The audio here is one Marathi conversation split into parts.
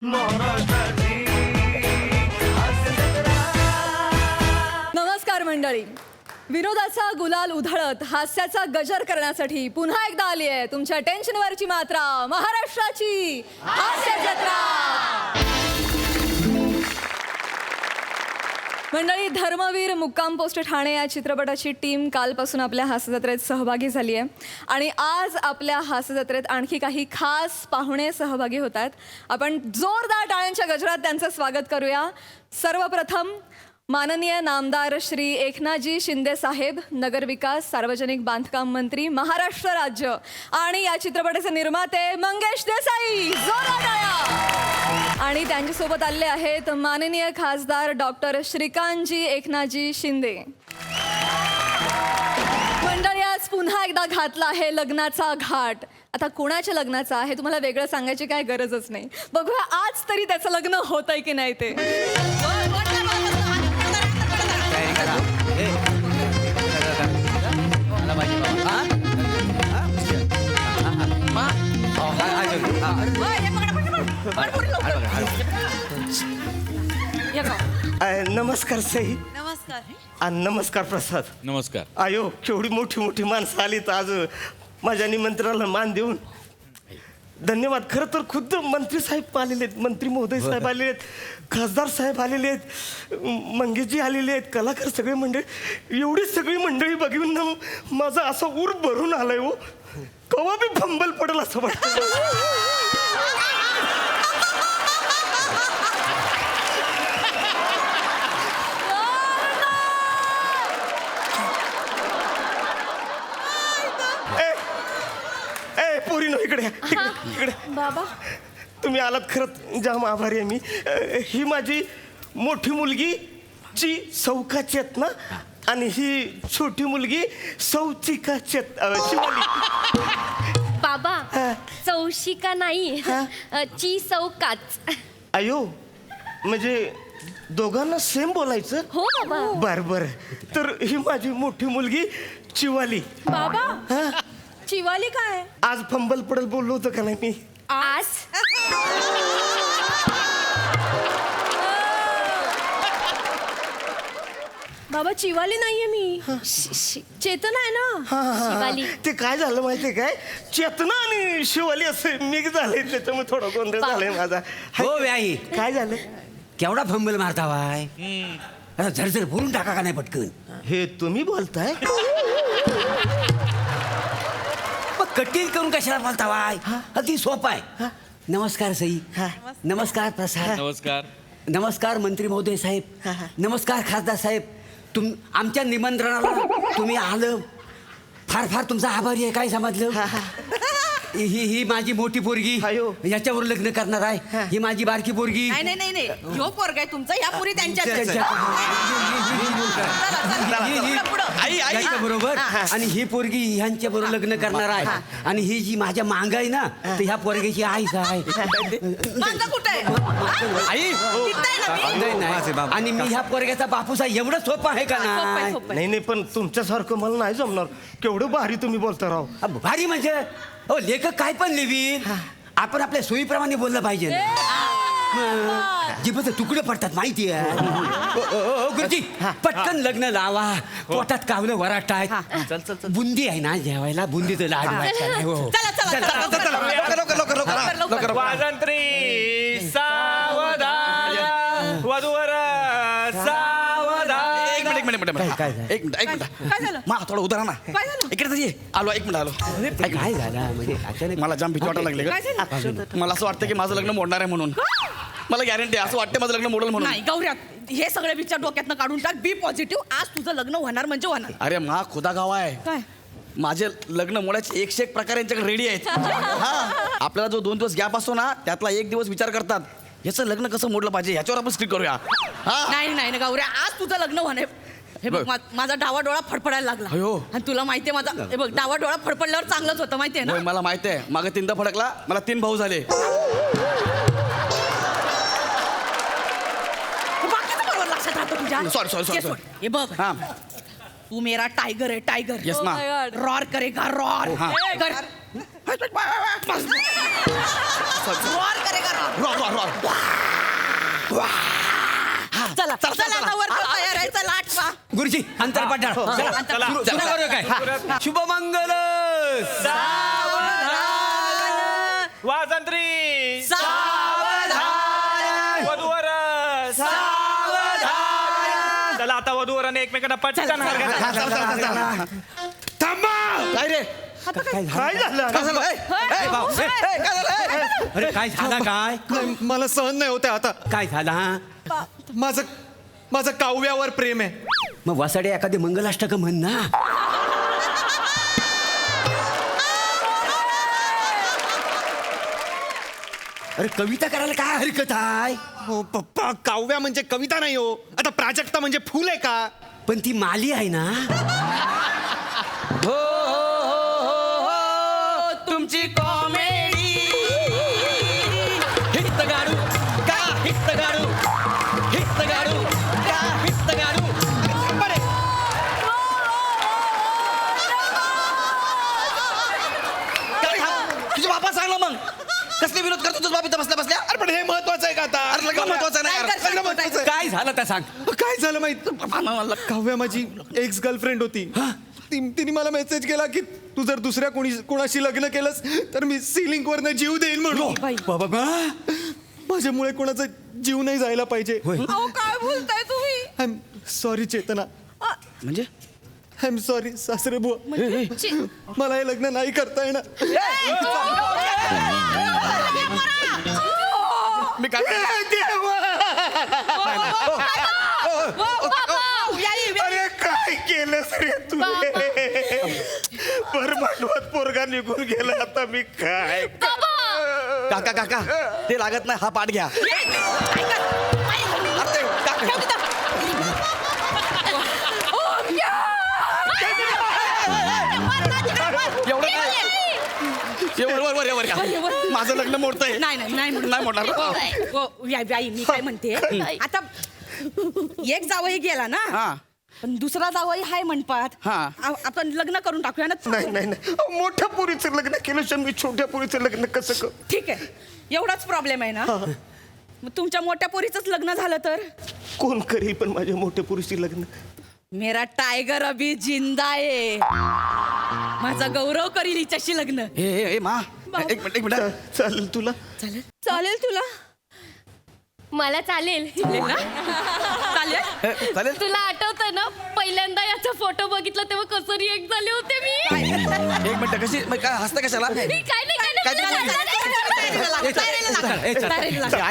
नमस्कार मंडळी. विनोदाचा गुलाल उधळत हास्याचा गजर करण्यासाठी पुन्हा एकदा आली आहे तुमच्या टेन्शनवरची मात्रा, महाराष्ट्राची हास्य जत्रा. मंडळी, धर्मवीर मुक्काम पोस्ट ठाणे या चित्रपटाची टीम कालपासून आपल्या हास्य जत्रेत सहभागी झाली आहे आणि आज आपल्या हास्य जत्रेत आणखी काही खास पाहुणे सहभागी होत आहेत. आपण जोरदार टाळ्यांच्या गजरात त्यांचं स्वागत करूया. सर्वप्रथम माननीय नामदार श्री एकनाथजी शिंदे साहेब, नगरविकास सार्वजनिक बांधकाम मंत्री, महाराष्ट्र राज्य, आणि या चित्रपटाचे निर्माते मंगेश देसाई. जोरदार टाळ्या. आणि त्यांच्यासोबत आले आहेत माननीय खासदार डॉक्टर श्रीकांतजी एकनाथजी शिंदे. मंडळी, आज पुन्हा एकदा घातला आहे लग्नाचा घाट. आता कोणाच्या लग्नाचा आहे तुम्हाला वेगळं सांगायची काय गरजच नाही. बघूया आज तरी त्याचं लग्न होतंय की नाही ते. नमस्कार सई. नमस्कार. नमस्कार प्रसाद. नमस्कार. आयो, केवढी मोठी मोठी माणसं आलीत आज माझ्या निमंत्रणाला मान देऊन. धन्यवाद. खरं तर खुद्द मंत्री साहेब आलेले आहेत, मंत्री महोदय साहेब आलेले आहेत, खासदार साहेब आलेले आहेत, मंगेशजी आलेले आहेत, कलाकार सगळे मंडळी. एवढी सगळी मंडळी बघून ना माझा असा ऊर भरून आलाय हो. कवा बी फंबल पडेल असं वाटतं. पोरीनो, इकडे इकडे. बाबा, तुम्ही आलात, खरंच जाम आभारी आहे मी. ही माझी मोठी मुलगी ची सौकाचेत ना, आणि ही छोटी मुलगी सौचिकाचेत शिवाली. बाबा, चौशिका नाही, ची चौकाच. अयो, म्हणजे दोघांना सेम बोलायचं. हो बाबा. बर बर. तर ही माझी मोठी मुलगी चिवाली. बाबा, चिवाली काय? आज फंबल पडल बोललो होतं का नाही मी? आज बाबा, चिवाली नाहीये मी, चेतना आहे ना. शिवाली. ते काय झालं माहितीये काय, चेतना आणि शिवाली असं मिक्स झाले, त्याच्यामुळे थोडा गोंधळ झालाय माझा. हो व्याही, काय झालं? केवढा फंबल मारता वाय. आता झरझर बोलून टाका का नाही पटकन. हे तुम्ही बोलताय? कठीण करून कशाला बोलता वाय. अति सोपा आहे. नमस्कार सई. नमस्कार प्रसाद. नमस्कार. नमस्कार मंत्री महोदय साहेब. नमस्कार खासदार साहेब. आमच्या निमंत्रणाला तुम्ही आलं, फार फार तुमचा आभारी आहे. काय समजलं? ही माझी मोठी पोरगी, अयो. याच्यावर लग्न करणार आहे. ही माझी बारकी पोरगी. नाही नाही नाही, ह्यो पोरगा आहे तुमचा, ह्या पुरी त्यांच्या बरोबर. आणि ही पोरगी ह्यांच्या बरोबर लग्न करणार आहे. आणि ही जी माझ्या मांग आहे ना, तर ह्या पोरग्याची आईच आहे. माझा कुठे आहे? आई नाही, नाही. आणि मी ह्या पोरग्याचा बापूस आहे. एवढं सोपं आहे का नाही? नाही नाही, पण तुमच्यासारखं मला नाही जमणार. केवढं भारी तुम्ही बोलता राव. भारी म्हणजे हो, लेखक काय पण लिहिल, आपण आपल्या सोयीप्रमाणे बोललं पाहिजे. जिभेचे तुकडे पडतात माहिती आहे. गुरुजी, पटकन लग्न लावा. पोटात कावलं वराटा आहे. बुंदी आहे ना जेवायला, बुंदीचं लाडू आहे. हो. वाजंत्री सावधान, वधूवर सावधान. एक मिनिट. मा थोडं उदाहरण ना. काय झालं? इकडे ये. आलो, एक मिनिट आलो. काय झालं म्हणजे अचानक? मला जाम भीती वाटायला लागली काय ग. झालं? मला असं वाटतं की माझं लग्न मोडणार आहे म्हणून. मला गॅरंटी आहे, असं वाटतं माझं लग्न मोडल म्हणून. नाही गौऱ्या, हे सगळे विचार डोक्यातनं काढून टाक. बी पॉझिटिव्ह. आज तुझं लग्न होणार म्हणजे होणार. अरे मा खुदा गावा आहे. काय? माझे लग्न मोडायचे 101 प्रकार यांच्याकडे रेडी आहेत. हा, आपल्याला जो 2 दिवस गॅप असतो ना, त्यातला 1 दिवस विचार करतात याचं लग्न कसं मोडलं पाहिजे, ह्याच्यावर आपण स्क्रिप्ट करूया. हा, नाही नाही गौऱ्या, आज तुझं लग्न होणार. हे बघ, माझा डावा डोळा फडफडायला लागला. अयो. आणि तुला माहितीये माझा, हे बघ, डावा डोळा फडफडल्यावर चांगलंच होतं माहितीये ना. मला माहिती आहे. मागे 3दा फडकला, मला 3 भाऊ झाले. बाकीचं बरोबर लक्षात राहतं तुझ्या. सॉरी. हे बघ, हा, तू मेरा टाइगर है टाइगर. येस मा. Oh my God. रॉर करेगा रॉर. हाँ. कर रोar करेगा चला चला आता वर तयार आहे चला आठवा गुरुजी अंतर पाठाळ चला चला. सुरू करूया काय शुभमंगल वाजंत्री वधूवर चला आता वधूवराने एकमेकांना पटकन हार घाला. काय रे काय झालं अरे काय झाला काय मला सहन नाही होते आता काय झाला माझं काव्यावर प्रेम आहे. मग वसाडे एखादी मंगलाष्टक म्हण ना. अरे कविता करायला काय हरकत आहे. हो पप्पा, काव्या म्हणजे कविता नाही हो. आता प्राजक्ता म्हणजे फुल आहे का? पण ती माली आहे ना. तुमची कॉमेडी हित गाडू का हित गाडू हित गाडू का हित गाडू. तुझे बाबा सांगला मग कसले विनोद करतो तुझं बाबा इथं बसल्या बसल्या. अरे पण हे महत्वाचं आहे का आता? अरे लग्न महत्वाचं नाही यार. लग्न महत्वाचं आहे. काय झालं त्या सांग. काय झालं माहित? काव्या माझी एक्स गर्लफ्रेंड होती. तिने मला मेसेज केला की तू जर दुसऱ्या कोणाशी लग्न केलंस तर मी सिलिंग वरनं जीव देईन म्हणून. बाबा माझ्यामुळे कोणाचा जीव नाही जायला पाहिजे. अहो काय बोलताय तुम्ही आय एम सॉरी चेतना. म्हणजे आय एम सॉरी सासरे बुवा. मला हे लग्न नाही करता येणार. मी काय अरे काय केलंस रे तू परमानवात पोरगा निघून गेला. आता मी काय काका काका ते लागत नाही. हा पाठ घ्या. अरे ते काका. एवढं वर माझं लग्न मोडतंय. नाही मोडणार. बाई मी काय म्हणते आता एक जावई गेला ना हा पण दुसरा जावई हाय म्हणपात हा. आपण लग्न करून टाकूया ना. नाही नाही नाही अहो, मोठ्या पोरीचं लग्न केलं मी छोट्या पोरीचं लग्न कसं कर. ठीक आहे एवढाच प्रॉब्लेम आहे ना. मग तुमच्या मोठ्या पोरीचंच लग्न झालं तर कोण करेल पण माझ्या मोठ्या पोरीशी लग्न. मेरा टायगर अभी जिंदा आहे. माझा गौरव करील हिच्याशी लग्न. ए मा एक मिनिट चालेल तुला. चालेल तुला मला चालेल. चालेल चालेल तुला आठवतं ना पहिल्यांदा याचा फोटो बघितला तेव्हा कसं रिएक्ट झाले होते मी. एक मिनिट कशी काय हसतं कशाला. काय नाही काय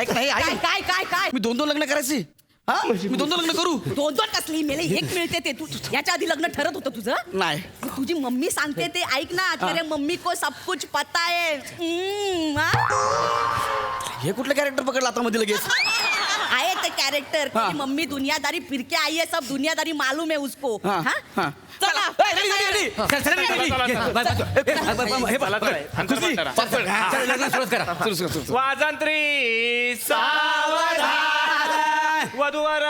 ऐक नाही ऐक. काय काय काय मी दोन लग्न करायची. हा मी दोन लग्न करू. दोन कसली मेले एक मिळते ते तू याच्या आधी लग्न ठरत होतं तुझं. नाही तुझी मम्मी सांगते ते ऐक ना. तेरे मम्मी को सब कुछ पता है. हे कुठलं कॅरेक्टर पकडलं आता मध्ये लगेच. आहे ते कॅरेक्टर. तेरी मम्मी दुनियादारी फिरके आई है सब दुनियादारी मालूम है उसको. हा, हाँ? हा. चला वाजंत्री सावधान वधूवर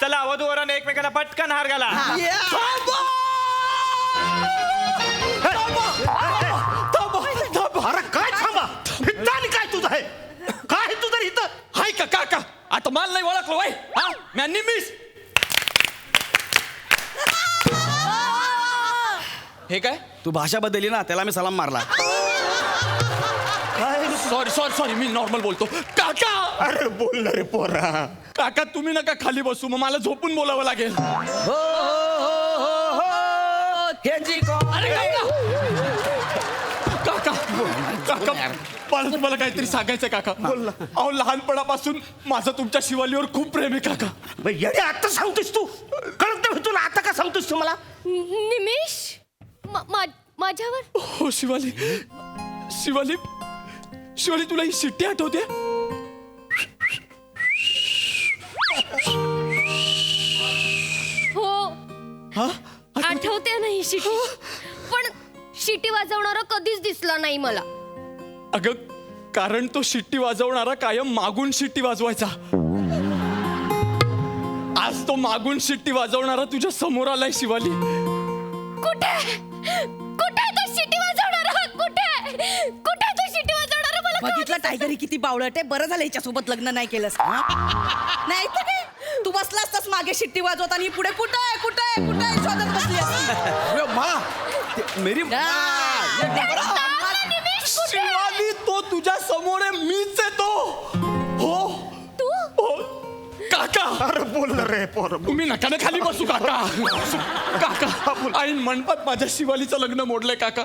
चला वधूवराने एकमेकांना पटकन हार घाला. अरे काय थांबा आणि काय तुझं आहे काय तुझं इथं. हाय का काका आता मला नाही ओळखलो वय हा मी निमिष. हे काय तू भाषा बदलली ना त्याला मी सलाम मारला. सॉरी सॉरी सॉरी मी नॉर्मल बोलतो. काका अरे बोल ना रे पोरा. काका तुम्ही नका खाली बसू मग मला झोपून बोलावं लागेल. काका काका मला तुम्हाला काहीतरी सांगायचं काका. बोल ना. अहो लहानपणापासून माझं तुमच्या शिवालीवर खूप प्रेम आहे काका. येडे आता सांगतोस तू कळत नाही तुला आता का सांगतोस तू मला. निमिष माझ्यावर हो शिवाली शिवाली शिवाली तुला ही शिट्टी आठवते. हो हा आठवते नाही शिटी पण शिटी वाजवणारा कधीच दिसला नाही मला. अगं कारण तो शिट्टी वाजवणारा कायम मागून शिट्टी वाजवायचा. आज तो मागून शिट्टी वाजवणारा तुझ्या समोर आलाय शिवाली. कुठे बघितलं टायगरी किती बावळट आहे. बरं झालं हिच्यासोबत लग्न नाही केलंस. नाही तर काय तू बसला असतास मागे शिट्टी वाजवत आणि पुढे कुठे कुठे कुठे शोधत बसली असती. मेरी शिवाली, तो तुझ्या समोर आहे, मीच आहे तो. हो तू हो काका. अरे बोल ना रे पोर. तुम्ही नकाने खाली बसू काका. काका आईन म्हणतात माझ्या शिवालीचं लग्न मोडलंय काका.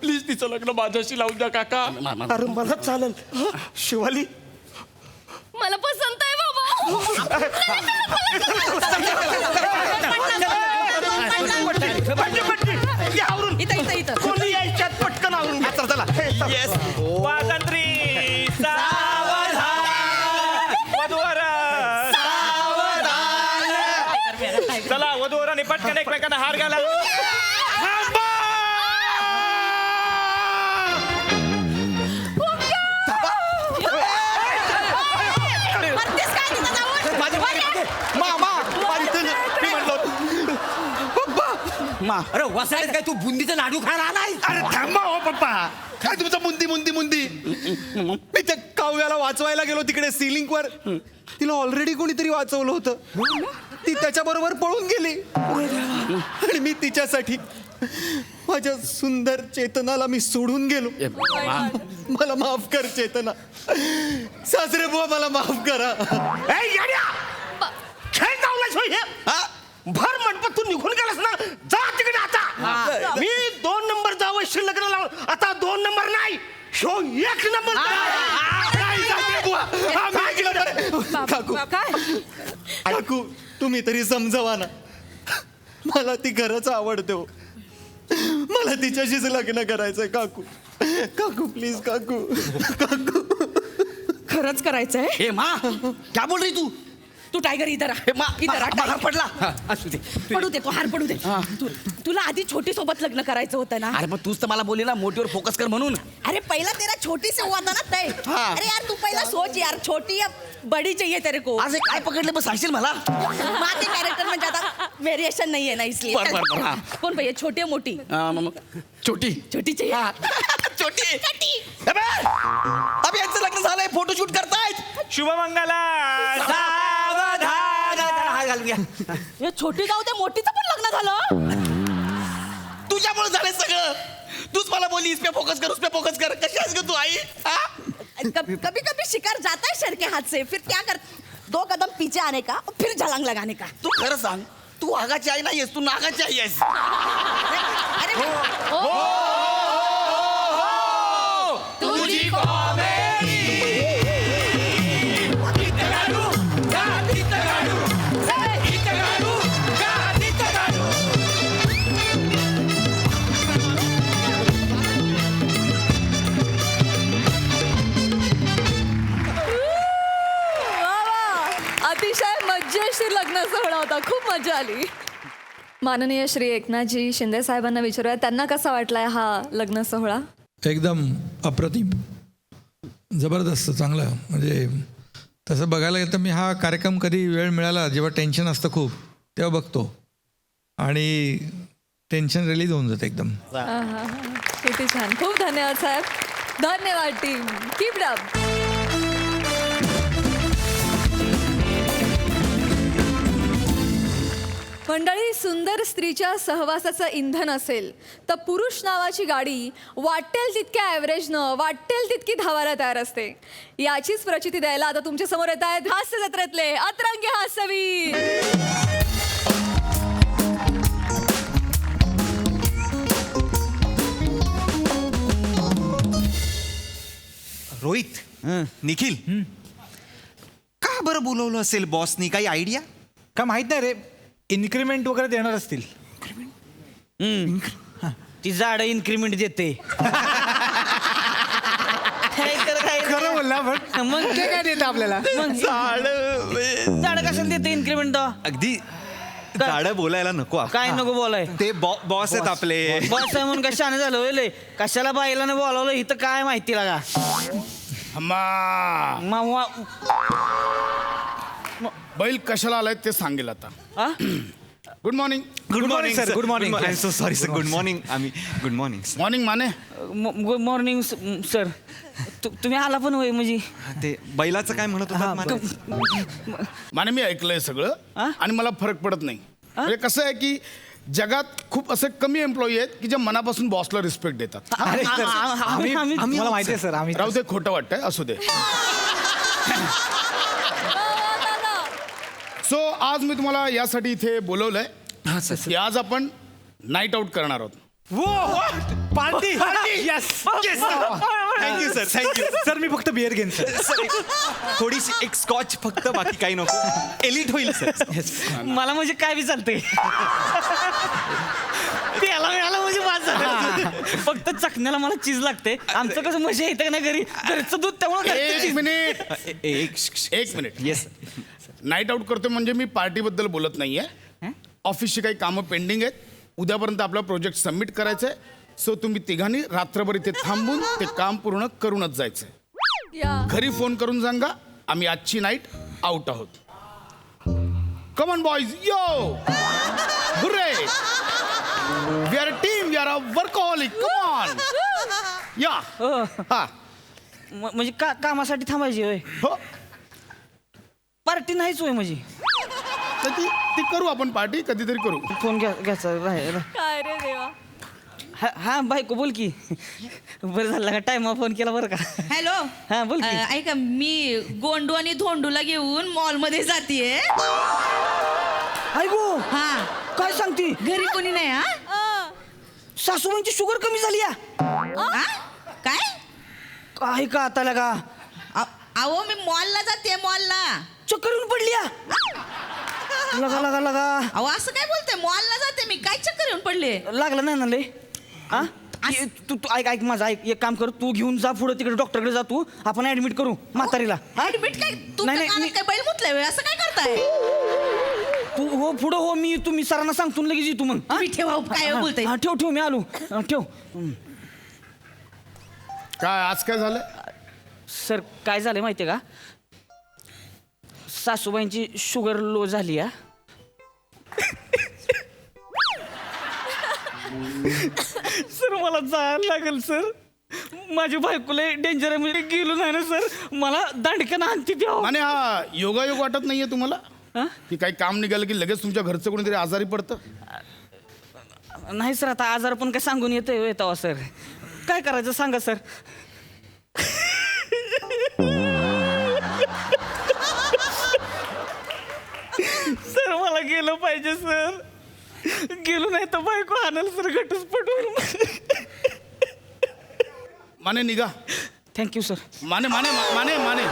प्लीज तिचं लग्न माझ्याशी लावून द्या काका. अरे मला चालेल. शिवाली मला पसंत आहे बाबा. या आवरून. इथं इथं इथं कोणी यायच्यात पटकन आवरून घ्या. चला येस. स्वातंत्री सावधान वधूवर चला वधूवरांनी पटकन एकमेकांना हार घाला. मरतेस काय तिथं जाऊन? अरे वसायत काय तू बुंदीचं लाडू खायला आलाय? अरे थांबा हो पप्पा. काय तुमचं मुंदी मुंदी मुंदी. मी त्या काव्याला वाचवायला गेलो तिकडे सिलिंग वर. तिला ऑलरेडी कोणीतरी वाचवलं होतं. ती त्याच्याबरोबर पळून गेली आणि मी तिच्यासाठी माझ्या सुंदर चेतनाला मी सोडून गेलो. मला माफ कर चेतना. सासरे बुवा मला माफ करा. ए, येड्या! खेळ लावलास होय हे? भर मंडपात तू निघून गेलास ना. जा तिकडे आता. मी 2 नंबर जावं लग्न लावून. आता 2 नंबर नाही, शो 1 नंबर. नाही, सासरे बुवा. मी गेलो रे. काकू काकू तुम्ही तरी समजवा ना. मला ती खरंच आवडते हो. मला तिच्याशीच लग्न करायचंय काकू. काकू प्लीज काकू. काकू खरंच करायचंय. हे मा क्या बोल रही तू? तू टायगर इधर हे मा इधर हार पडला. असू दे. पडू दे तो हार पडू दे. तुला आधी छोटी सोबत लग्न करायचं होतं ना. अरे पण तूच तर मला बोलली ना मोठीवर फोकस कर म्हणून. अरे पहिला तेरा छोटी से हुआ था ना तय. अरे यार तू पहिला सोच यार, छोटी या बड़ी चाहिए तेरे को. आज हे काय पकडले बस सांगशील मला? माँ के कैरेक्टर में ज्यादा वेरिएशन नहीं है ना इसलिए. बर, हाँ. कौन भैया छोटी या मोटी? छोटी छोटी चाहिए. छोटी. छोटी. अबे यांचं लग्न झालंय, फोटोशूट करतायत. शुभमंगला सावधान. हार घालून घ्या. हे छोटी जाऊ दे, मोठीचं पण लग्न झालं. तुझ्यामुळे झालंय सगळं. तूच मला बोलली इस पे फोकस कर, उस पे फोकस कर. कशी आहेस ग तू आई? कभी कभी शिकार जाता है शर के हाथ से. फिर क्या कर 2 कदम पीछे आने का और फिर छलांग लगाने का. तू खरं सांग, तू आगाची आई नाहीयेस, तू नागाची आई आहेस. अरे तुझी वा वा. अतिशय मजेशीर लग्न सोहळा होता. खूप मजा आली. माननीय श्री एकनाथजी शिंदे साहेबांना विचारूया, त्यांना कसा वाटलाय हा लग्न सोहळा? एकदम अप्रतिम, जबरदस्त, चांगला. म्हणजे तसं बघायला गेलं तर मी हा कार्यक्रम कधी वेळ मिळाला जेव्हा टेन्शन असतं खूप तेव्हा बघतो आणि टेन्शन रिलीज होऊन जातं एकदम. आहा, किती छान. खूप धन्यवाद साहेब. धन्यवाद टीम. Keep it up. मंडळी, सुंदर स्त्रीच्या सहवासाचं इंधन असेल तर पुरुष नावाची गाडी वाटेल तितक्या ॲव्हरेजनं वाटेल तितकी धावायला तयार असते. याचीच प्रचिती द्यायला आता तुमच्या समोर येत आहेत हास्य जत्रेतले अतरंगी हास्यवीर. रोहित, निखिल, का बरं बोलवलं असेल बॉसनी? काही आयडिया? का माहित नाही रे. इन्क्रीमेंट वगैरे देणार असतील. ती झाड इन्क्रीमेंट देते. खरं बोलला पण मग ते काय देतं आपल्याला? झाड कशाला देते इन्क्रीमेंट? अगदी झाडं बोलायला नको. काय नको बोलाय? ते बॉस आहेत आपले. बॉस आहे म्हणून कशाने झालं होईल? कशाला बाईला नाही बोलावलं इथं काय माहिती लागा? बैल कशाला आलाय ते सांगेल आता. Good morning. Good morning sir. good morning. I am so sorry sir. Good morning. आम्ही good morning sir. Morning Mane. Good morning sir. तुम्ही आला पण होय म्हणजे ते बैलाचं काय म्हणत होता? माने मी ऐकलंय सगळं आणि मला फरक पडत नाही. म्हणजे कसं आहे की जगात खूप असे कमी एम्प्लॉई आहेत की जे मनापासून बॉसला रिस्पेक्ट देतात. मला माहिती आहे सर. आम्ही राहू ते खोटं वाटतंय असू दे. सो आज मी तुम्हाला यासाठी इथे बोलवलंय की आज आपण नाईट आउट करणार आहोत. Party thank you sir. Thank you sir. मी फक्त बिअर घेईन सर. सर. थोडीशी एक स्कॉच फक्त, बाकी काही नको. एलिट होईल सर. मला म्हणजे काय बी चालतंय. प्याला मिळाला म्हणजे माझ झालं. फक्त चकण्याला मला चीज लागते. आमचं कसं मजा येतं का नाही घरी घरचं दूध त्यामुळे एक मिनिट. एक मिनिट. येस. नाईट आउट करतोय म्हणजे मी पार्टीबद्दल बोलत नाहीये. ऑफिसची काही कामं पेंडिंग आहेत. उद्यापर्यंत आपला प्रोजेक्ट सबमिट करायचा आहे. सो तुम्ही तिघांनी रात्रभर इथे थांबून ते काम पूर्ण करूनच जायचंय. घरी फोन करून सांगा आम्ही आजची नाईट आउट आहोत. Come on boys. Yo hurray. We are a team. We are a workaholic. Come on. Yeah. हा. म्हणजे कामासाठी थांबायची होय. हो. पार्टी नाहीच होय म्हणजे. तर ती करू आपण पार्टी कधीतरी करू. फोन घ्यायचा राहिला. काय रे देवा. हा बायको बोल की. बरं झालं का टाइम फोन केला बरं का. हॅलो. हा बोल की. ऐका मी गोंडू आणि धोंडूला घेऊन मॉलमध्ये जातीये. ऐकू हा. काय सांगती. घरी कोणी नाही. हा. सासूबाईंची शुगर कमी झाली या. हा? काय काय का आता लगा. अहो मी मॉलला जाते. मॉलला. चक्कर येऊन पडली या. लगा लगा लगा. अहो असं काय बोलते. मॉलला जाते मी. काय चक्कर येऊन पडले. लागलं नाही ना लय. हा तू ऐक माझं ऐक. एक काम कर तू घेऊन जा पुढे तिकडे डॉक्टरकडे जा तू. आपण ऍडमिट करू म्हातारीला. ऍडमिट काय नाही, तुमच्या नाही, कानात काय बैल मुतलाय व्हय? असं काय करताय. तू हो पुढं हो. मी तुम्ही सरांना सांगतो लगेच येतो मग. तुम्ही ठेवा. काय बोलताय. हा ठेव मी आलो. ठेव. काय आज काय झालं. सर काय झालं माहितीये का. सासूबाईंची शुगर लो झाली या. सर मला जायला लागेल सर. माझी बायकोला डेंजर आहे म्हणजे गेलो नाही ना सर. मला दांडक्यानं आणती द्यावं. आणि हा योगायोग वाटत नाहीये तुम्हाला हा? की काही काम निघालं की लगेच तुमच्या घरचं कोणीतरी आजारी पडतं. नाही सर आता आजार पण काय सांगून येतोय सर. काय करायचं सांगा सर. सर मला गेलं पाहिजे सर. गेलो नाही तर बायको आणाल सर घटस्फोट. माने निघा. Thank you sir. माने माने माने माने.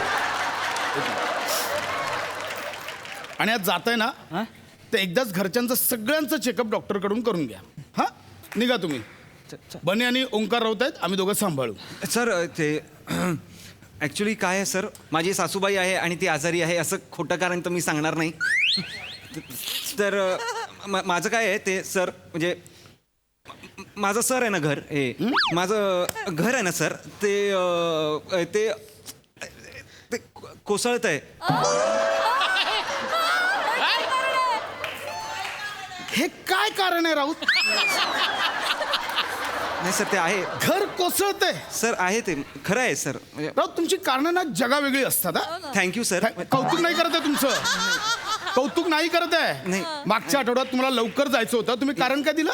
आणि आज जाताय ना हा? तर एकदाच घरच्यांचं सगळ्यांचं चेकअप डॉक्टरकडून करून घ्या. हा निघा तुम्ही. बने आणि ओंकार राऊत आहेत. आम्ही दोघं सांभाळू. सर ते ॲक्च्युली काय आहे सर, माझी सासूबाई आहे आणि ती आजारी आहे असं खोटं कारण तर मी सांगणार नाही. तर माझं काय आहे ते सर, म्हणजे माझं सर आहे ना घर, हे माझं घर आहे ना सर, ते कोसळत आहे. हे काय कारण आहे राऊत. नाही सर ते आहे. घर कोसळतंय. सर आहे ते खरं आहे सर. म्हणजे राऊत तुमची कारणं ना जगा वेगळी असतात. हा थँक्यू सर. कौतुक नाही करत आहे तुमचं. कौतुक नाही करत आहे. नाही. मागच्या आठवड्यात तुम्हाला लवकर जायचं होतं. तुम्ही कारण काय दिलं.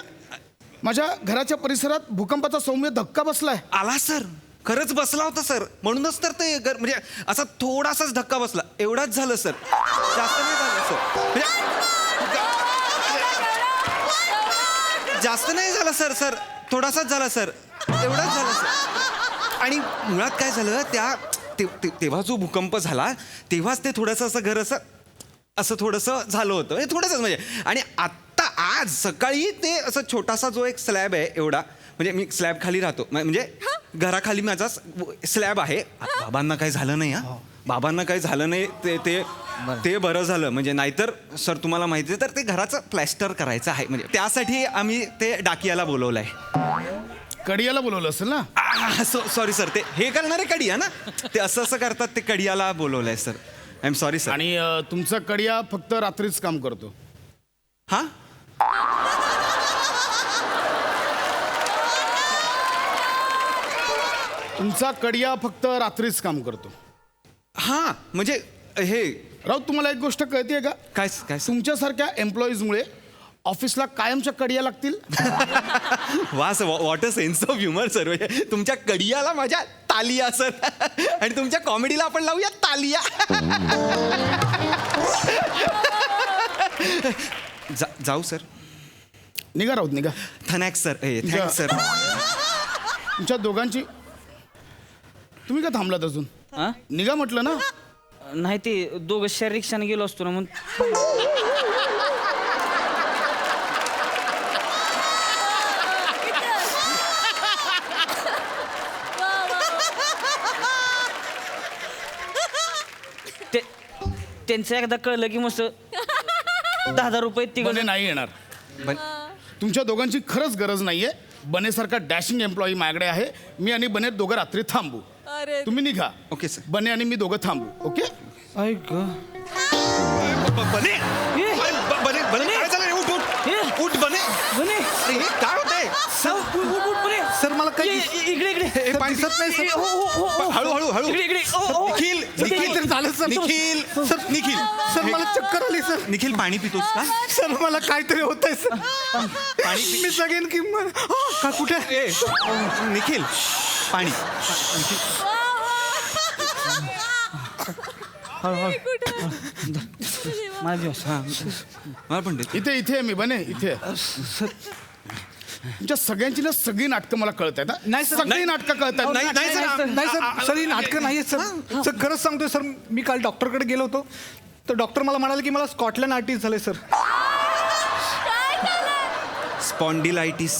माझ्या घराच्या परिसरात भूकंपाचा सौम्य धक्का बसलाय. आला सर, खरंच बसला होता सर. म्हणूनच तर ते म्हणजे असा थोडासाच धक्का बसला, एवढाच झालं सर. जास्त नाही झालं सर. जास्त नाही झालं सर. सर थोडासाच झाला सर, एवढाच झाला सर. आणि मुळात काय झालं, तेव्हा जो भूकंप झाला तेव्हाच ते थोडंसं असं घर असं थोडंसं झालं होतं. हे थोडंसंच म्हणजे. आणि आत्ता आज सकाळी ते असं छोटासा जो एक स्लॅब आहे एवढा, म्हणजे मी स्लॅब खाली राहतो, म्हणजे घराखाली माझा स्लॅब आहे. बाबांना काही झालं नाही. हा बाबांना काही झालं नाही. ते बरं झालं. म्हणजे नाहीतर सर तुम्हाला माहिती आहे तर ते घराचं प्लॅस्टर करायचं आहे. म्हणजे त्यासाठी आम्ही ते डाकियाला बोलवलंय. कडियाला बोलवलं असेल ना. सॉरी सर, ते हे करणारे कडिया ना, ते असं करतात, ते कडियाला बोलवलंय sir. I am sorry sir. आणि तुमचा कडिया फक्त रात्रीच काम करतो. हा तुमचा कडिया फक्त रात्रीच काम करतो. हा म्हणजे हे राऊत, तुम्हाला एक गोष्ट कळतेय का? काय काय तुमच्यासारख्या एम्प्लॉईजमुळे ऑफिसला कायमच्या कडिया लागतील. वा sir, what a sense of humour sir. तुमच्या कडियाला माझ्या तालिया सर आणि तुमच्या कॉमेडीला आपण लावूया तालिया. जाऊ सर. निघा राऊत, निघा. Thanks sir. Thanks sir. तुमच्या दोघांची, तुम्ही का थांबलात अजून? हा? निघा म्हटलं ना. नाही ते दोघं शेअर रिक्षाने गेलो असतो ना मग. त्यांचं एकदा कळलं की मस्त 10,000 रुपये बने तिघं. नाही येणार. पण तुमच्या दोघांची खरंच गरज नाहीये. बनेसारखा डॅशिंग एम्प्लॉई माझ्याकडे आहे. मी आणि बने दोघं रात्री थांबू. अरे तुम्ही निघा. Okay sir. बने आणि मी दोघं थांबू. ओके. ऐक बने बने बने काय झालं रे? उठ उठ उठ बने. बने अरे हे काय होतंय? सर मला काही इकडे इकडे हे दिसत नाही सर. हो हो हो हो. हळू हळू हळू. इकडे इकडे निखिल निखिल तर झालं sir. Nikhil sir, Nikhil sir मला चक्कर आली सर. निखिल पाणी पितोस का? सर मला काहीतरी होतंय सर. पाणी मी सगळेन किंमत का कुठे? ए, निखिल पाणी. माझा दिवस हा मला पण दे. इथे इथे आहे मी. बने इथे आहे. तुमच्या सगळ्यांची ना सगळी नाटकं मला कळत आहेत. नाही सर. सगळी नाटकं कळत नाही आहेत. नाही सर. नाही सर, सर ही नाटकं नाही आहेत सर. सर खरंच सांगतोय सर, मी काल डॉक्टरकडे गेलो होतो तर डॉक्टर मला म्हणाले की मला स्कॉटलँड आर्टिस्ट झाले सर. स्पॉन्डिलायटिस.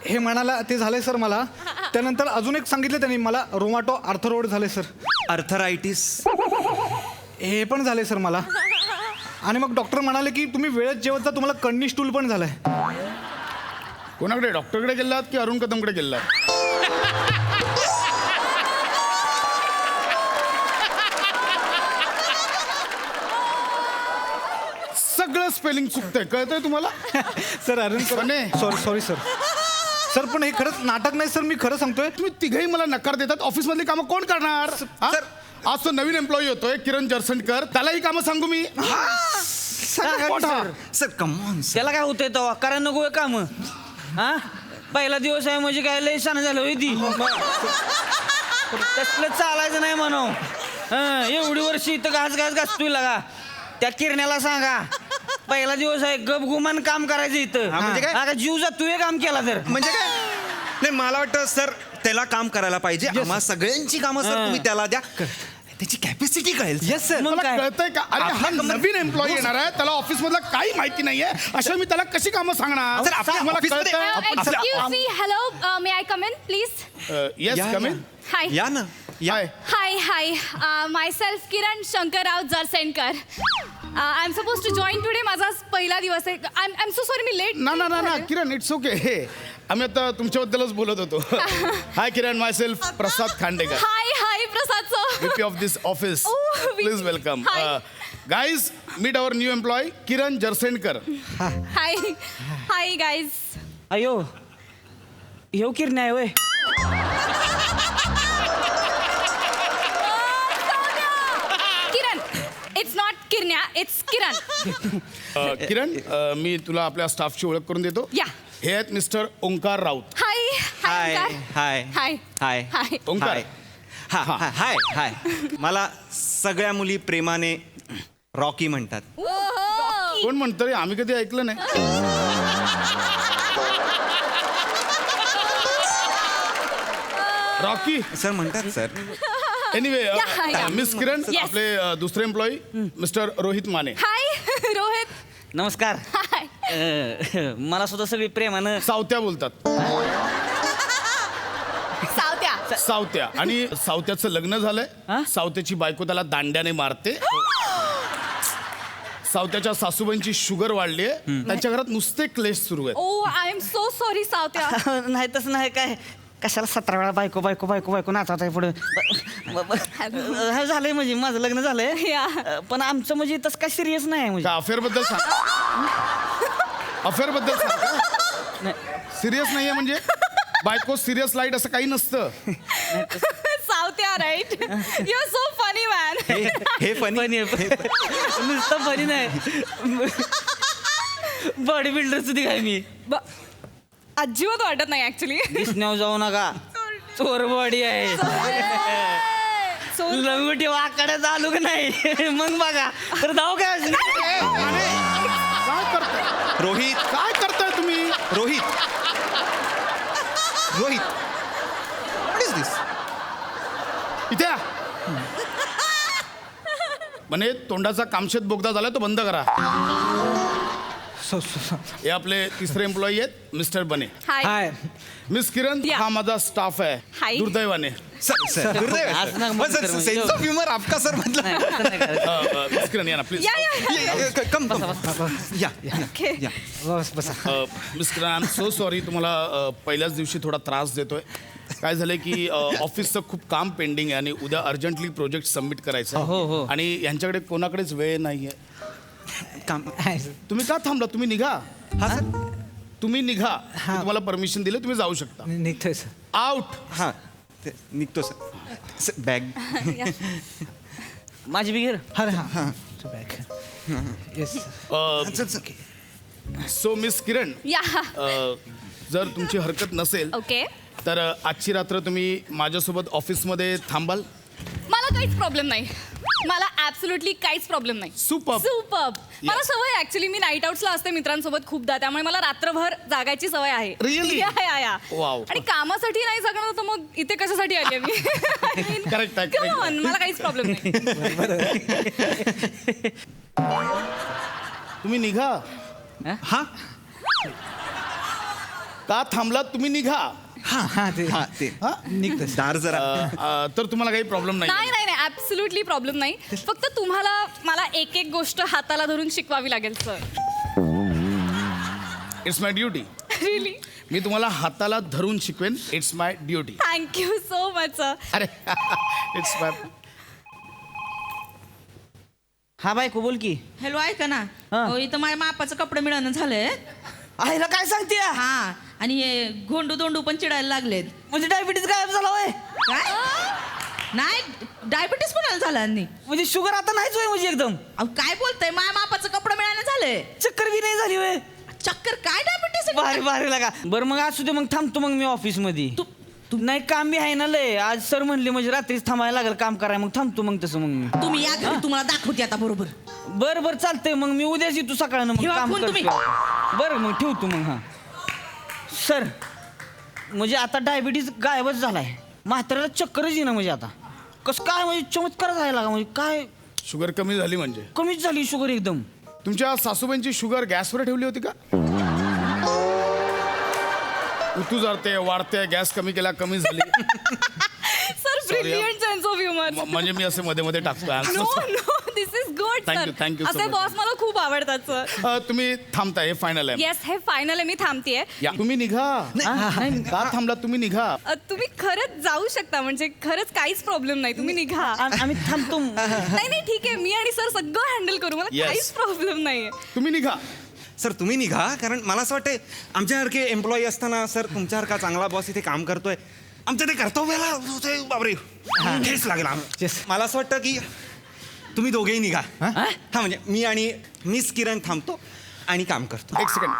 हे म्हणाला ते झाले सर मला. त्यानंतर अजून एक सांगितलं त्यांनी मला, रोमाटो आर्थरोड झाले सर. अर्थरायटिस. हे पण झाले सर मला. आणि मग डॉक्टर म्हणाले की तुम्ही वेळेत जेवत जा, तुम्हाला कन्नी स्टूल पण झालंय. कोणाकडे? डॉक्टरकडे गेलात की अरुण कदमकडे गेलात? सगळं स्पेलिंग चुकतंय. कळतंय तुम्हाला? सर अरुण बने. Sorry sir. सर पण हे खरंच नाटक नाही सर, मी खरं सांगतोय. तुम्ही तिघही मला नकार देतात. ऑफिसमधली कामं कोण करणार? हा? आज तो नवीन एम्प्लॉई होतोय किरण जरसणकर, त्यालाही कामं सांगू मी? Sir come on sir. त्याला काय होतंय तेव्हा करा नको काम. हा पहिला दिवस आहे म्हणजे काय लय शान झालं होय ती. तसलं चालायचं नाही म्हणाव. एवढी वर्षी इथं घास घासतोय लागा. त्या किरण्याला सांगा पहिला दिवस आहे गप गुमान काम करायचं इथं. म्हणजे काय? आता जीव जातोय काम केला तर. म्हणजे काय? नाही मला वाटतं सर त्याला काम करायला पाहिजे. आम्हा सगळ्यांची कामं सर तुम्ही त्याला द्या. त्याची कॅपॅसिटी कळेल. Yes sir. मग मला काय? कळतंय का? अरे हा नवीन एम्प्लॉई येणार आहे, त्याला ऑफिस मधलं काही माहिती नाहीये. अशा मी त्याला कशी कामं सांगणार? सर, आपल्या मला ऑफिसमध्ये- कळतंय. Excuse me. Hello, may I come in please? Yes, या, कम या. इन. हाय. या ना या. Hi. Myself Kiran Shankarrao Jarsenkar. I'm supposed to join today. माझा पहिला दिवस आहे. I'm so sorry me let. ना किरण, इट्स ओके. हे आम्ही आता तुमच्याबद्दलच बोलत होतो. Hi Kiran, myself Prasad Khandekar, hi Prasad sir. VP of this office. Oh, please welcome. Hi. Guys, meet our new employee Kiran Jarsenkar. Hi guys. अयो ह्यो किरण्या आहे होय. किरण. इट्स नॉट किरण्या, इट्स किरण. किरण, मी तुला आपल्या स्टाफची ओळख करून देतो. या. हे आहेत mister Omkar Raut. Hi. Hi hi. Hi hi. Hi Omkar. Hi hi hi. मला सगळ्या मुली प्रेमाने रॉकी म्हणतात. कोण म्हणतं रे? आम्ही कधी ऐकलं नाही. रॉकी. सर म्हणतात सर. Anyway, Yeah. मिस किरण, Yes. आपले दुसरे एम्प्लॉई मिस्टर रोहित माने. हाय रोहित. नमस्कार. हाय. मला सुद्धा सगळी प्रेमानं सावत्या बोलतात. सावत्या. सावत्या. आणि सावत्याचं लग्न झालंय. हा? सावत्याची बायको त्याला दांड्याने मारते. सावत्याच्या सासूबाईंची शुगर वाढलीये. त्यांच्या घरात नुसते क्लेश सुरू आहेत. ओ आय एम सो सॉरी सावत्या. नाही तसं नाही काय. कशाला 17 वेळा बायको नाचत आहे पुढे. झालंय म्हणजे माझं लग्न झालंय. Yeah. पण आमचं म्हणजे तसं काय सिरियस नाही म्हणजे. अफेअर बद्दल सांग. अफेअर बद्दल सिरियस नाहीये म्हणजे बायको सिरियस लाईट असं काही नसतं. सावत्या right you are so funny man. हे फनी नुसतं फनी नाही, बॉडी बिल्डर सुद्धा काय मी. अजिबात वाटत नाही ऍक्च्युली. दिसण्यावर जाऊ नका, चोर बॉडी आहे. लंगोटी वाकडे चालू का नाही मग बघा तर जाऊ काय. काय करताय रोहित, काय करताय तुम्ही? रोहित, रोहित, व्हॉट इज दिस? इथे या. म्हणे तोंडाचा कामशेत बोगदा झाला तो बंद करा. हे आपले तिसरे एम्प्लॉई आहेत मिस्टर बने. हाय. मिस किरण या. हा माझा स्टाफ आहे. हाय. दुर्दैवाने असं नका मग कर म्हणजे. सेन्स ऑफ ह्युमर आपका सर म्हटलं. नाही, असं नाही करायचं. मिस किरण या ना प्लीज. या कम या okay. Miss Kiran I am so sorry तुम्हाला पहिल्याच दिवशी थोडा त्रास देतोय. काय झालंय की ऑफिसचं खूप काम पेंडिंग आहे आणि उद्या अर्जंटली प्रोजेक्ट सबमिट करायचं हो, हो. आहे. आणि यांच्याकडे कोणाकडेच वेळ नाहीये. तुम्ही का थांबला? तुम्ही निघा. हा सर. तुम्ही निघा. मी तुम्हाला परमिशन दिले, तुम्ही जाऊ शकता. निघतोय सर. आउट. हा निघतो सर. बॅग. माझी बिगेर. सो मिस किरण या जर तुमची हरकत नसेल ओके. तर आजची रात्र तुम्ही माझ्यासोबत ऑफिसमध्ये थांबाल. मला काहीच प्रॉब्लेम नाही. मला ऍब्सोल्युटली काहीच प्रॉब्लेम नाही. Superb. मला सवय ऍक्च्युली मी नाईट आउट्सला असते मित्रांसोबत खूपदा, त्यामुळे मला रात्रभर जागायची सवय आहे. Really? या. Wow. आणि कामासाठी नाही जगणार तर मग इथे कशासाठी आली मी. Correct आहे, Come correct. on, मला काहीच प्रॉब्लेम नाही. तुम्ही निघा. हा का थांबलात? तुम्ही निघा. हा ते निघतो दार जरा. तर तुम्हाला काही प्रॉब्लेम नाही. नाही ऍब्सोल्युटली प्रॉब्लेम नाही. फक्त तुम्हाला मला एक एक गोष्ट हाताला धरून शिकवावी लागेल sir. It's my duty. Really. मी तुम्हाला हाताला धरून शिकवेन. It's my duty. Thank you so much sir. अरे इट्स माय. हा बायको बोल की. हॅलो ऐका ना. हा. हो, इथं माझ्या मापाचं कपडे मिळणं झालंय. आईला काय सांगते हा आणि हे गोंडू दोंडू पण चिडायला लागलेत. म्हणजे डायबिटीज गायब झाला होय. काय? नाही डायबिटीस कोणाला झाला नाही. म्हणजे शुगर आता नाहीच होय म्हणजे एकदम. अहो काय बोलतंय? माझ्या मापाचं कपडे मिळायला झालंय. चक्कर बी नाही झाली होय. चक्कर काय डायबिटीस? भारी भारी लागा. बरं मग असू दे, मग थांबतो मग मी ऑफिस मध्ये. तू नाही काम बी आहे ना लय. आज सर म्हणले म्हणजे रात्रीच थांबायला लागेल काम करायला. मग थांबतो मग तसं मग मी. तुम्ही या घरी, तुम्हाला दाखवते आता बरोबर. बरं चालतंय मग मी उद्याच येतो सकाळनं मग ठेवा काम फोन तुम्ही. करतो. बरं मग ठेवतो मग. हा सर म्हणजे आता डायबिटीज गायबच झालाय. म्हाताऱ्याला चक्करच येईना म्हणजे आता कसं काय म्हणजे चमत्कार झाला लागा म्हणजे काय. शुगर कमी झाली म्हणजे? कमीच झाली शुगर एकदम. तुमच्या सासूबाईंची शुगर गॅसवर ठेवली होती का? उतू जाते वाढते, गॅस कमी केला कमी झाली. Sir brilliant sense of humour. म्हणजे मी असे मध्ये मध्ये टाकतो. No this is good Thank sir. you, thank you so असे much. बॉस मला खूप आवडतात सर. तुम्ही थांबताय. हे फायनल आहे. येस हे फायनल आहे. मी थांबतेय. या तुम्ही निघा. का थांबलात? तुम्ही निघा. तुम्ही खरंच जाऊ शकता. म्हणजे खरंच काहीच प्रॉब्लेम नाही. तुम्ही निघा. आम्ही थांबतो. नाही ठीक आहे. मी आणि सर सगळं हँडल करू. मला Yes. काहीच प्रॉब्लेम नाहीये. तुम्ही निघा. सर तुम्ही निघा, कारण मला असं वाटतंय आमच्यासारखे एम्प्लॉई असताना सर तुमच्यासारखा चांगला बॉस इथे काम करतोय. आमच्या ते कर्तव्याला होतंय, बापरे ठेच लागेल. मला असं वाटतं की तुम्ही दोघेही निघा. हा म्हणजे मी आणि मिस किरण थांबतो आणि काम करतो. एक सेकंड.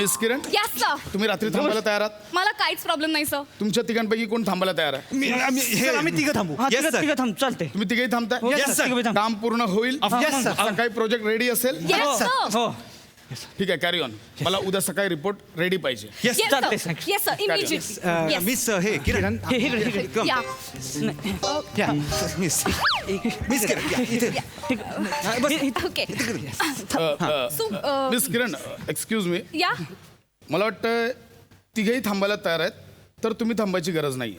मिस किरण येस सर. तुम्ही रात्री थांबायला तयार आहात? मला काहीच प्रॉब्लेम नाही सर. तुमच्या तिघांपैकी कोण थांबायला तयार आहे? आम्ही तिघं थांबू. हा, Yes, तिघं- sir. तिघं थांब चालतंय. तुम्ही तिघेही थांबताय? Yes, sir. तिघं बी थांब. काम पूर्ण होईल. Yes, sir. सकाळी प्रोजेक्ट रेडी असेल? Yes sir. हो ठीक आहे, कॅरी ऑन. मला उद्या सकाळी रिपोर्ट रेडी पाहिजे. येस येस चालतंय, sir. thanks. Yes sir immediately. Yes. Miss हे किरण हे इकडे. या. या मिस मिस किरण या, इथे ओके. मिस किरण एक्सक्यूज मी. या. मला वाटतं तिघेही थांबायला तयार आहेत, तर तुम्ही थांबायची गरज नाही.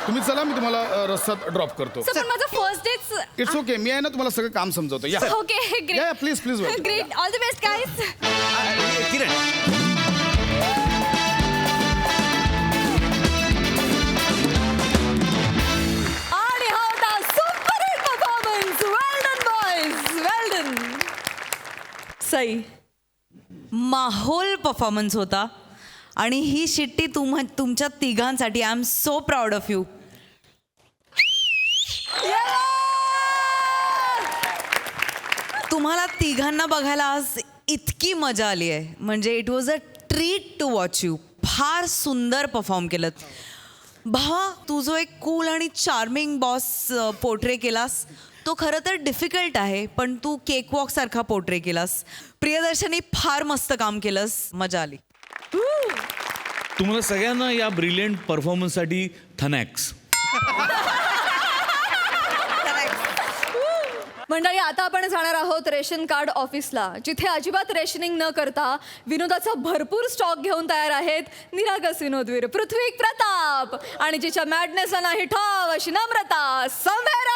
तुम्ही चला, मी तुम्हाला रस्त्यात ड्रॉप करतो. सर पण माझं फर्स्ट डेच. It's okay. मी आहे ना, तुम्हाला सगळं काम समजवतो. या ओके ग्रेट. या please please. Great. All the best guys. Kiran आणि हा होता super hit performance. Well done boys, well done. ताई, माहोल परफॉर्मन्स होता आणि ही शिट्टी तुमच्या तिघांसाठी. I am so proud of you. तुम्हाला तिघांना बघायला आज इतकी मजा आली आहे, म्हणजे it was a treat to watch you. फार सुंदर परफॉर्म केलं. भावा, तू जो एक कूल आणि चार्मिंग बॉस पोर्ट्रे केलास तो खरं तर डिफिकल्ट आहे, पण तू केकवॉक सारखा पोर्ट्रे केलास. प्रियदर्शनी फार मस्त काम केलंस, मजा आली. तुम्हाला सगळ्यांना या ब्रिलियंट परफॉर्मन्ससाठी थँक्स. मंडळी, आता आपण जाणार आहोत रेशन कार्ड ऑफिसला, जिथे अजिबात रेशनिंग न करता विनोदाचा भरपूर स्टॉक घेऊन तयार आहेत निरागस विनोदवीर पृथ्वी प्रताप आणि जिच्या मॅडनेसला नाही ठाव अशी नम्रता संभेराव.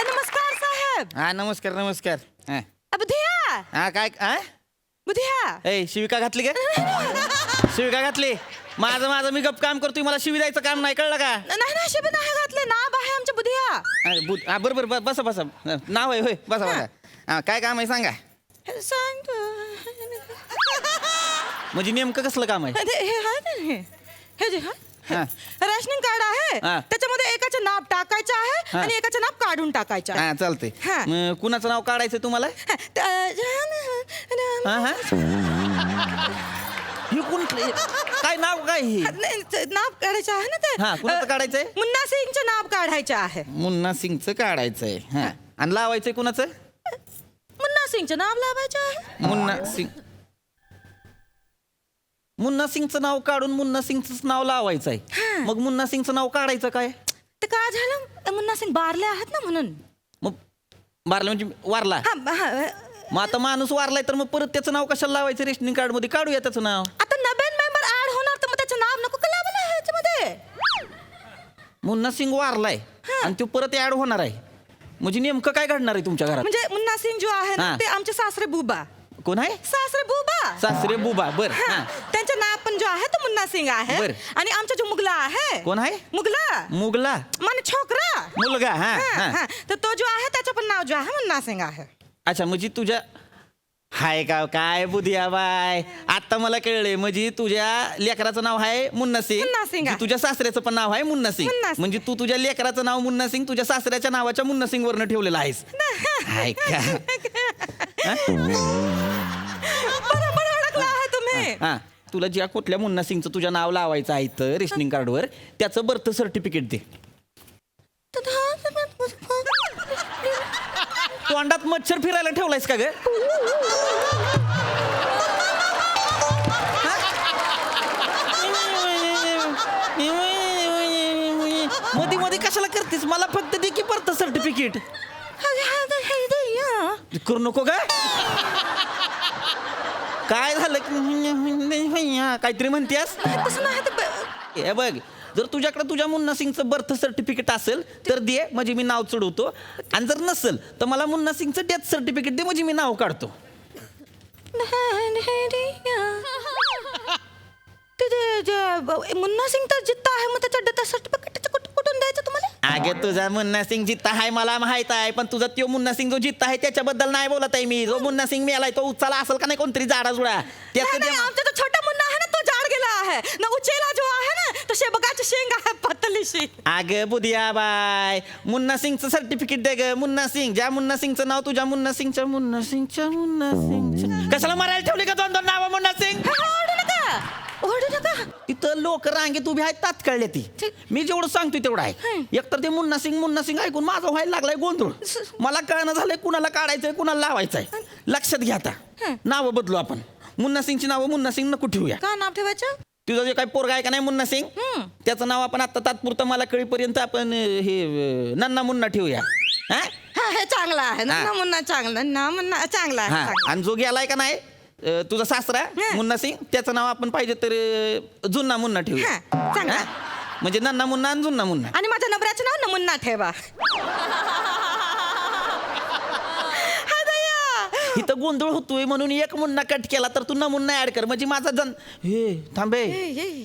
नमस्कार साहेब. हा नमस्कार नमस्कार. हा. बुधिया हा काय हा बुधिया. ए शिविका घातली का? शिविका घातली. माझं मी गप काम करतोय, मला शिवी द्यायचं काम नाही, कळलं का? नाही शिबी नाही घातले, नाव आहे आमच्या बुधिया. हा बरोबर बसा बसा. नाव आहे होय, बसा बसा. हा काय काम आहे सांगा. म्हणजे नेमकं कसलं काम आहे? हा. रेशनिंग कार्ड आहे, हा. त्याच्यामध्ये एकाचं नाव टाकायचं आहे हा. आणि एकाचं नाव काढून टाकायचं आहे. हा चालतंय. हा. मग कुणाचं नाव काढायचं तुम्हाला? हा हा हे कोण काय नाव काय हे? नाव काढायचं आहे ना ते. हा, कुणाचं काढायचंय? मुन्ना सिंगचं नाव काढायचं आहे. मुन्ना सिंगचं काढायचंय. हा. आणि लावायचंय कुणाचं? मुन्ना सिंगचं नाव लावायचं आहे. मुन्ना सिंगचं नाव काढून मुन्ना सिंगचंच नाव लावायचंय. मग मुन्ना सिंगचं नाव काढायचं काय? ते काय झालं, मुन्ना सिंग बारले आहेत ना म्हणून. मग वारला म्हणजे वारला. मग आता माणूस वारलाय तर मग परत त्याचं नाव कशाला लावायचं? रेशनिंग कार्ड मध्ये काढूया त्याचं नाव. आता नवीन मेंबर ऍड होणार तर मग त्याचं नाव नको का लावायला ह्याच्यामध्ये? मुन्ना सिंग वारलाय आणि तो परत ऍड होणार आहे, म्हणजे नेमकं काय घडणार आहे तुमच्या घरात? म्हणजे मुन्ना सिंग जो आहे ना हा. ते आमचे सासरे बुबा. कोण आहे? सासरे बुबा. सासरे बुबा. बर. हा. त्यांचं नाव पण जो आहे तो मुन्ना सिंग आहे. बर. आणि आमचा जो मुगला आहे. कोण आहे? मुगला मुगला माने छोकरा मुलगा. हा हा, हा. हा. तर तो जो आहे त्याचं पण नाव जो आहे मुन्ना सिंग आहे. अच्छा, म्हणजे तुझ्या हाय का काय बुधिया बाय, आता मला कळलंय. म्हणजे तुझ्या लेकराचं नाव आहे मुन्ना सिंग. मुन्ना सिंग म्हणजे आहे. तुझ्या सासऱ्याचं पण नाव आहे मुन्ना सिंग. मुन्ना सिंग. म्हणजे तू तुझ्या लेकराचं नाव मुन्ना सिंग तुझ्या सासऱ्याच्या नावाच्या मुन्ना सिंग वरनं ठेवलेलं आहेस. हाय का? बरोबर ओळखला आहे तुम्ही. हा, तुला ज्या कुठल्या मुन्ना सिंगचं तुझ्या नाव लावायचं आहे तर रेशनिंग कार्डवर त्याचं बर्थ सर्टिफिकेट दे. तोंडात मच्छर फिरायला ठेवलायस का ग? मध्ये मध्ये कशाला करतेस? मला फक्त दे की बर्थ सर्टिफिकेट. करू नको का? काय झालं? काहीतरी म्हणतेस? तसं नाही ते हे बघ, जर तुझ्याकडे तुझ्या मुन्ना सिंगचं बर्थ सर्टिफिकेट असेल तर दे, म्हणजे मी नाव चढवतो. आणि जर नसेल तर मला मुन्ना सिंगचं डेथ सर्टिफिकेट दे, म्हणजे मी नाव काढतो. मुन्ना सिंग तर जित्ता आहे, मग त्याच्या डेथ सर्टिफिकेट कुठून द्यायचं तुम्हाला? अगे तुझा मुन्ना सिंग जित्ता आहे मला माहित आहे, पण तुझा तो मुन्ना सिंग जो जित्ता आहे त्याच्याबद्दल नाही बोलत आहे मी. जो मुन्ना सिंग मेलाय तो उचाला असेल का नाही कोणतरी जाडा जुडा? आमचा जो छोटा मुन्ना आहे ना तो जाड गेला आहे ना. उचेला जो आहे ना तो शेबगाची शेंग आहे पतलीशी. अगं बुधिया बाय, मुन्ना सिंगचं सर्टिफिकेट दे ग. मुन्ना सिंग, ज्या मुन्ना सिंगचं नाव तुझ्या मुन्ना सिंगच्या कशाला मारायला ठेवली का दोन दोन नाव मुन्ना सिंग? ओरडू नका. तिथं लोक रांगेत उभी आहेत तात्काळले ती. मी जेवढं सांगतोय तेवढं आहे. एकतर ते मुन्ना सिंग ऐकून माझं व्हायला लागलाय गोंधळ. मला कळणं झालंय कुणाला काढायचंय कुणाला लावायचंय. लक्षात घ्या, आता नावं बदलू आपण. मुन्ना सिंगची नावं मुन्ना सिंग नको ठेवूया. का नाव ठेवायचं? तुझा जे काही पोरगा आहे का नाही मुन्ना सिंग, त्याचं नाव आपण आता तात्पुरतं मला कळीपर्यंत आपण हे नन्ना मुन्ना ठेवूया. हा, हे चांगला आहे ना. मुन्ना चांगला ना. मुन्ना चांगला हा. आहे. आणि जो गेलाय का नाही तुझा सासरा मुन्ना सिंग, त्याचं नाव आपण पाहिजे तर जुन्ना मुन्ना ठेवूया. चांगला. हा? म्हणजे नन्ना मुन्ना आणि जुन्ना मुन्ना. आणि माझ्या नवऱ्याचं नाव नमुन्ना ठेवा. इथं गोंधळ होतोय म्हणून एक मुन्ना कट केला तर तू नमुन्ना ऍड कर म्हणजे माझा जन हे थांबे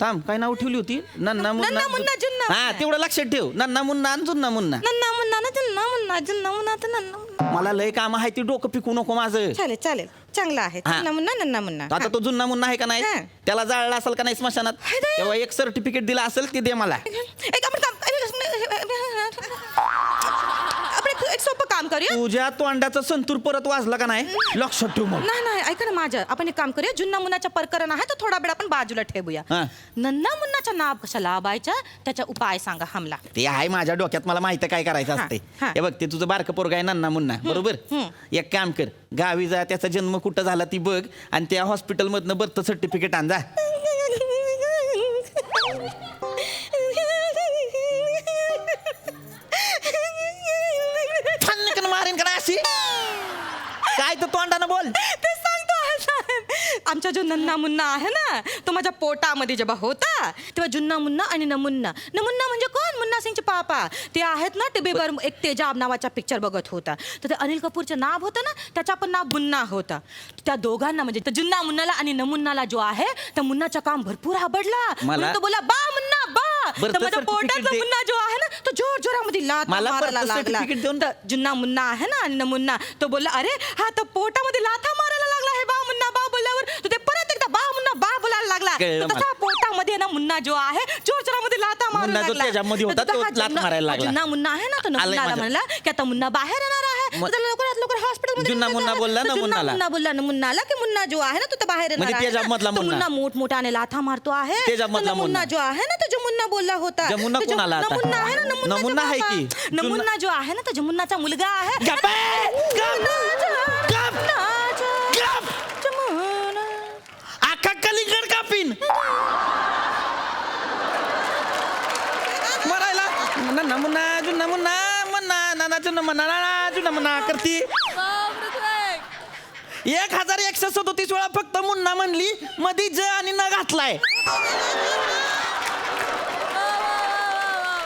थांब काय नाव ठेवली होती नन्ना नन्ना मुन्ना जुन्ना हा तेवढं लक्षात ठेव नन्ना मुन्ना आणि जुन्ना मुन्ना नन्ना मुन्ना ना जुन्ना मुन्ना जुन्ना मुन्ना तर नन्ना मुन्ना. मला लय काम आहे ती डोकं पिकू नको माझं चालेल चालेल चांगला आहे हा. नन्ना मुन्ना नन्ना मुन्ना. आता तो जुन्ना मुन्ना आहे का नाही हा. त्याला जाळला असेल का नाही स्मशानात तेव्हा एक सर्टिफिकेट दिला असेल ते दे मला एक आपण आपण एक सोपं काम करूया. तुझ्या तोंडाचं संतूर परत वाजला का नाही लक्षात ठेव मग नाही नाही ऐका ना माझं आपण एक काम करूया जुन्ना मुन्नाचा प्रकरण आहे तो थोडा वेळ आपण बाजूला ठेवूया. हा. नन्ना मुन्नाचा नाव कशा लावायचा त्याचा उपाय सांगा हमला. ते आहे माझ्या डोक्यात मला माहिती काय करायचं हा, असते हा. हे बघ ते तुझं बारकं पोरग आहे नन्ना मुन्ना बरोबर एक काम कर गावी जा त्याचा जन्म कुठं झाला ती बघ आणि त्या हॉस्पिटल मधनं बर्थ सर्टिफिकेट आण जा ठणकन मारेन का अशी काय तर तोंडानं बोल ते सांगतो आहे साहेब. आमचा जो नन्ना मुन्ना आहे ना तो माझ्या पोटामध्ये जेव्हा होता तेव्हा जुन्ना मुन्ना आणि नमुन्ना नमुन्ना म्हणजे कोण मुन्ना सिंगचे पापा ते आहेत ना टीव्हीवर एक तेजाब नावाचा पिक्चर बघत होता तर ते अनिल कपूरचं नाव होतं ना त्याचा पण नाव मुन्ना होता त्या दोघांना म्हणजे त्या जुन्ना मुन्नाला आणि नमुन्नाला जो आहे त्या मुन्नाचं काम भरपूर आवडला म्हणून तो बोला बा मुन्ना बा बरं, तर तो माझ्या certificate पोटातला दे. मुन्ना जो आहे ना तो जोर जोरामध्ये लात मला मारायला birth लागला certificate देऊन तर जुन्ना मुन्ना आहे ना आणि नमुन्ना तो बोलला अरे हा तर पोटामध्ये लाथा मारायला लागला आहे बा मुन्ना बा बोलल्यावर तो ते परत एकदा बा मुन्ना बा बोलायला लागला कळलं तर तसा पोटामध्ये ना मुन्ना जो आहे जोर जोरामध्ये लाथा मारू मुन्ना जो लागला त्याच्यामध्ये होता, तर तो हा लाथ जुन्ना- मारायला लागला. जुन्ना मुन्ना आहे ना तो आलंय नमुन्नाला माझ्या- म्हणला की आता मुन्ना बाहेर येणार आहे मग- तर लवकरात लवकर हॉस्पिटलमध्ये जुन्ना मुन्ना बोलला ना मुन्नाला. मुन्ना बोलला ना मुन्नाला की मुन्ना जो आहे ना तो तर बाहेर येणार म्हणजे आहे तेजाब ना. मधला तो मुन्ना. मुन्ना मोठमोठ्याने लाथा मारतो आहे तेजाब तर मधला नमुन्ना मुन्ना. जो आहे ना तो जो मुन्ना बोलला होता जमुना तो जो- कोणाला आता? नमुन्ना आहे ना नमुन्नाचा नमुन्ना आहे बाबा. की? नमुन्ना जो आहे ना तो जमुन्नाचा मुलगा आहे गप्प आहे. गप्प. जमुना. अख्खा कलिंगड कापीन मरायला नन्ना मुन्ना जुन्ना मुन्ना मुन्ना नाना जुन्ना मुन्ना नाना जुन्ना मुन्ना करती 1137 वेळा फक्त मुन्ना म्हणली मधी ज आणि न घातलाय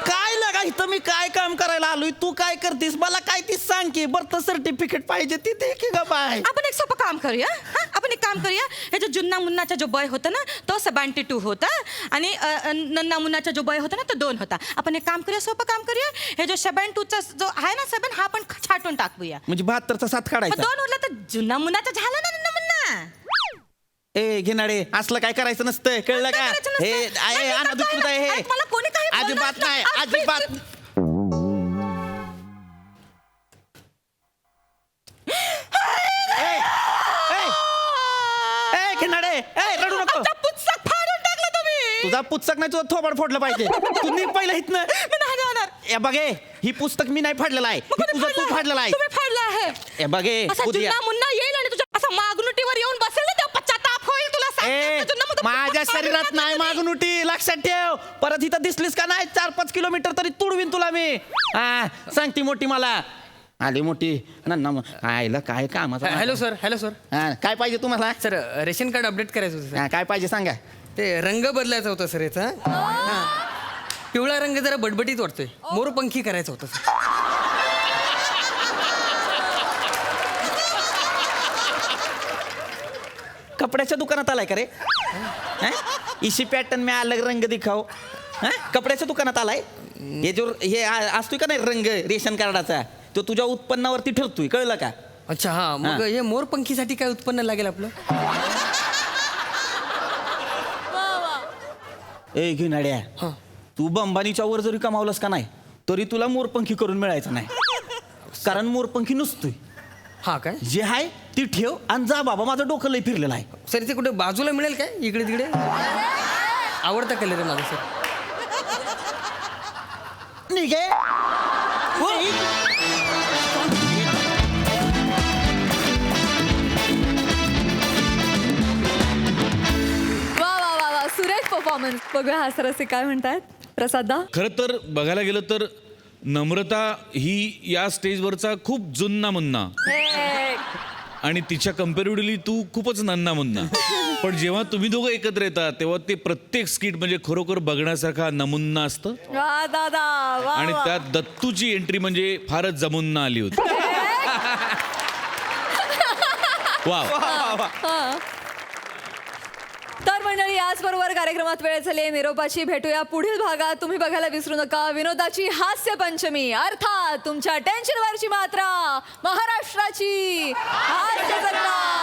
काय लगा इथं मी काय काम करायला आलोय तू काय करतीस मला काय ती सांग की बर्थ सर्टिफिकेट पाहिजे ती दे की ग बाय आपण एक सोपं काम करूया हा आपण एक काम करूया हे जो जुन्ना मुन्नाचा जो बॉय होता ना तो 72 होता आणि नन्ना मुन्नाचा जो बॉय होता ना तो 2 होता आपण एक काम करूया सोपं काम करूया हे जो 72चा जो आहे ना 7 हा पण छाटून टाकूया म्हणजे 72चा 7 मग काढायचा 2 उरला तर जुन्ना मुन्नाचा झाला ना नन्ना मुन्ना ए घेणारे असलं काय करायचं नसतं कळलं का करायचं नसतं? हे नाही, आहे मी अनाधिकृत करतोय आहे ना. हे मला कोणी काही बोलणार अजिबात नाही नाही. अजिबात घेणारे ए रडू नको आमचा पुस्तक फाडून टाकलं तुम्ही तुझा पुस्तक नाही तुझं थोबाड फोडलं पाहिजे तू निघ पहिलं इथनं मी नाही जाणार ए बघे ही पुस्तक मी नाही फाडलेलं आहे मग हे कोणी तुझं तू फाडलेलं आहे तुम्ही फाडलं आहे ए बघे असा उद्या जुन्ना मुन्ना येईल आणि तुझ्या असा मागणुटीवर येऊन बसेल ना तेव्हा पश्चाताप होईल तुला सांगते. ए जुन्ना मुन्ना माझ्या पुस्तक फाडून शरीरात टाकलं नाही तुम्ही. मागून उठी लक्षात ठेव परत इथं दिसलीस का नाही 4-5 किलोमीटर तरी तुडवीन तुला मी हा सांगती मोठी मला आली मोठी नन्ना आईला काय कामाचं हॅलो सर हा, काय पाहिजे तुम्हाला सर रेशन कार्ड अपडेट करायचं होतं हा, काय पाहिजे सांगा सर ते रंग बदलायचा होता सर याचा हां पिवळा रंग जरा बटबटीत वाटतोय मोरपंखी करायचा होता सर कपड्याच्या दुकानात आलाय का रे हा? इसी पॅटर्न में अलग रंग दिखाओ हा? कपड्याच्या दुकानात आलाय हे जो हे असतोय का नाही रंग रेशन कार्डाचा तो तुझ्या उत्पन्नावरती ठरतोय कळलं का अच्छा हां मग हे मोरपंखीसाठी काय उत्पन्न लागेल आपलं ए घेणाड्या तू अंबानीच्या वर जरी कमावलंस का नाही तरी तुला मोरपंखी करून मिळायचं नाही कारण मोरपंखी नसतोय हां काय जे आहे ती ठेव आणि जा बाबा माझं डोकं लय फिरलेलं आहे सर इथे कुठे बाजूला मिळेल काय इकडे तिकडे आवडता कलर आहे माझा सर निघे वा वा वा वा सुरेख परफॉर्मन्स बघूया हा सर असे काय म्हणतात प्रसादा खरं तर बघायला गेलं तर नम्रता ही या स्टेजवरचा खूप जुन्ना मुन्ना आणि तिच्या कम्पॅरेटिव्हली तू खूपच नन्ना मुन्ना पण जेव्हा तुम्ही दोघं एकत्र येतात तेव्हा ते प्रत्येक स्किट म्हणजे खरोखर बघण्यासारखा नमुन्ना असतं वा दादा वा आणि वा. त्यात दत्तूची एंट्री म्हणजे फारच जमुन्ना आली होती वा हां. तर मंडळी याचबरोबर कार्यक्रमात वेळ झाली आहे निरोपाची. भेटूया पुढील भागात. तुम्ही बघायला विसरू नका विनोदाची हास्य पंचमी, अर्थात तुमच्या टेन्शनवरची मात्रा, महाराष्ट्राची हास्य जत्रा.